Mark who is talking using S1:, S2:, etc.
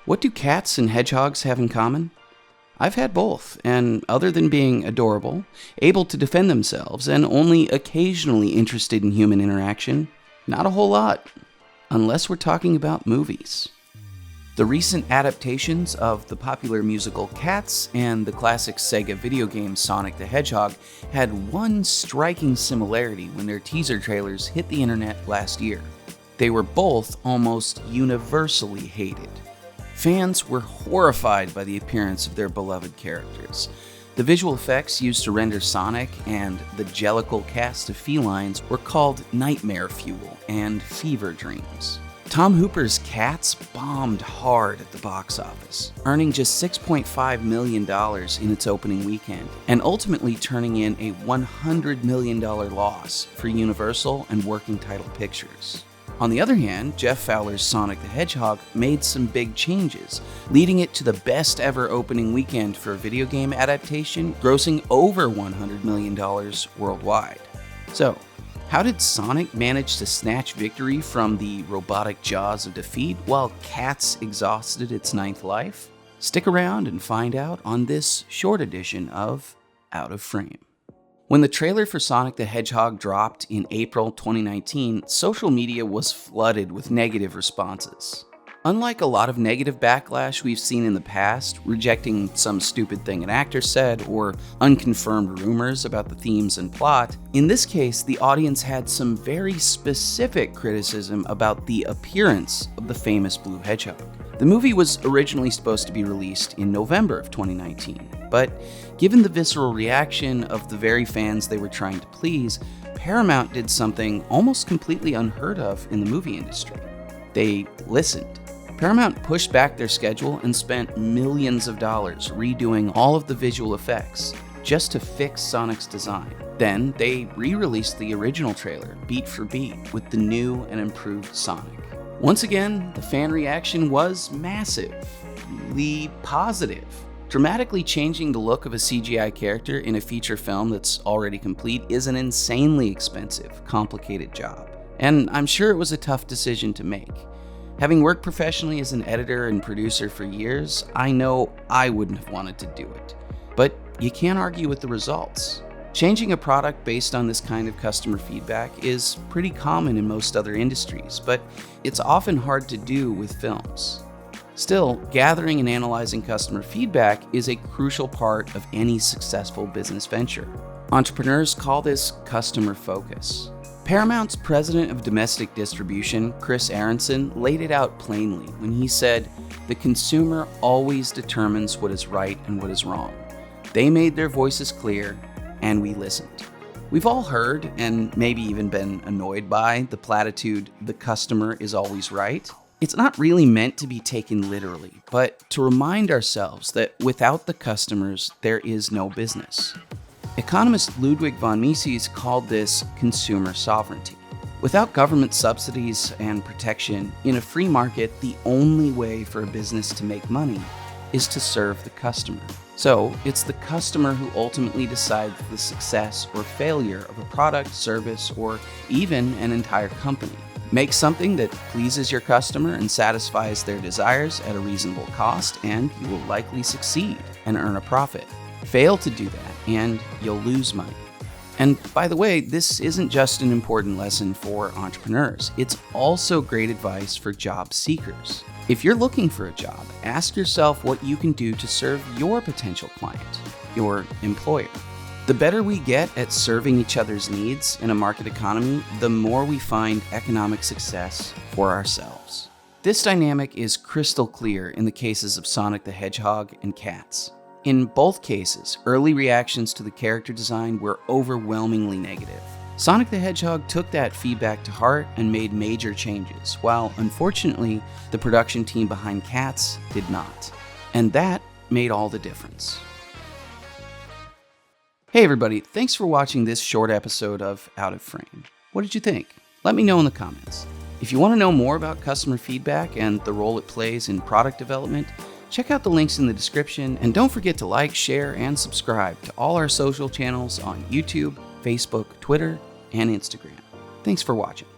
S1: What do cats and hedgehogs have in common? I've had both, and other than being adorable, able to defend themselves, and only occasionally interested in human interaction, not a whole lot, unless we're talking about movies. The recent adaptations of the popular musical Cats and the classic Sega video game Sonic the Hedgehog had one striking similarity when their teaser trailers hit the internet last year. They were both almost universally hated. Fans were horrified by the appearance of their beloved characters. The visual effects used to render Sonic and the jellicle cast of felines were called nightmare fuel and fever dreams. Tom Hooper's Cats bombed hard at the box office, earning just $6.5 million in its opening weekend, and ultimately turning in a $100 million loss for Universal and Working Title Pictures. On the other hand, Jeff Fowler's Sonic the Hedgehog made some big changes, leading it to the best ever opening weekend for a video game adaptation, grossing over $100 million worldwide. So, how did Sonic manage to snatch victory from the robotic jaws of defeat while Cats exhausted its ninth life? Stick around and find out on this short edition of Out of Frame. When the trailer for Sonic the Hedgehog dropped in April 2019, social media was flooded with negative responses. Unlike a lot of negative backlash we've seen in the past, rejecting some stupid thing an actor said or unconfirmed rumors about the themes and plot, in this case, the audience had some very specific criticism about the appearance of the famous blue hedgehog. The movie was originally supposed to be released in November of 2019, but given the visceral reaction of the very fans they were trying to please, Paramount did something almost completely unheard of in the movie industry. They listened. Paramount pushed back their schedule and spent millions of dollars redoing all of the visual effects just to fix Sonic's design. Then they re-released the original trailer beat for beat with the new and improved Sonic. Once again, the fan reaction was massively positive. Dramatically changing the look of a CGI character in a feature film that's already complete is an insanely expensive, complicated job. And I'm sure it was a tough decision to make. Having worked professionally as an editor and producer for years, I know I wouldn't have wanted to do it. But you can't argue with the results. Changing a product based on this kind of customer feedback is pretty common in most other industries, but it's often hard to do with films. Still, gathering and analyzing customer feedback is a crucial part of any successful business venture. Entrepreneurs call this customer focus. Paramount's president of domestic distribution, Chris Aronson, laid it out plainly when he said, "The consumer always determines what is right and what is wrong. They made their voices clear, and we listened." We've all heard, and maybe even been annoyed by, the platitude, "the customer is always right." It's not really meant to be taken literally, but to remind ourselves that without the customers, there is no business. Economist Ludwig von Mises called this consumer sovereignty. Without government subsidies and protection, in a free market, the only way for a business to make money is to serve the customer. So, it's the customer who ultimately decides the success or failure of a product, service, or even an entire company. Make something that pleases your customer and satisfies their desires at a reasonable cost, and you will likely succeed and earn a profit. Fail to do that, and you'll lose money. And by the way, this isn't just an important lesson for entrepreneurs. It's also great advice for job seekers. If you're looking for a job, ask yourself what you can do to serve your potential client, your employer. The better we get at serving each other's needs in a market economy, the more we find economic success for ourselves. This dynamic is crystal clear in the cases of Sonic the Hedgehog and Cats. In both cases, early reactions to the character design were overwhelmingly negative. Sonic the Hedgehog took that feedback to heart and made major changes, while unfortunately, the production team behind Cats did not. And that made all the difference. Hey everybody, thanks for watching this short episode of Out of Frame. What did you think? Let me know in the comments. If you want to know more about customer feedback and the role it plays in product development, check out the links in the description, and don't forget to like, share, and subscribe to all our social channels on YouTube, Facebook, Twitter, and Instagram. Thanks for watching.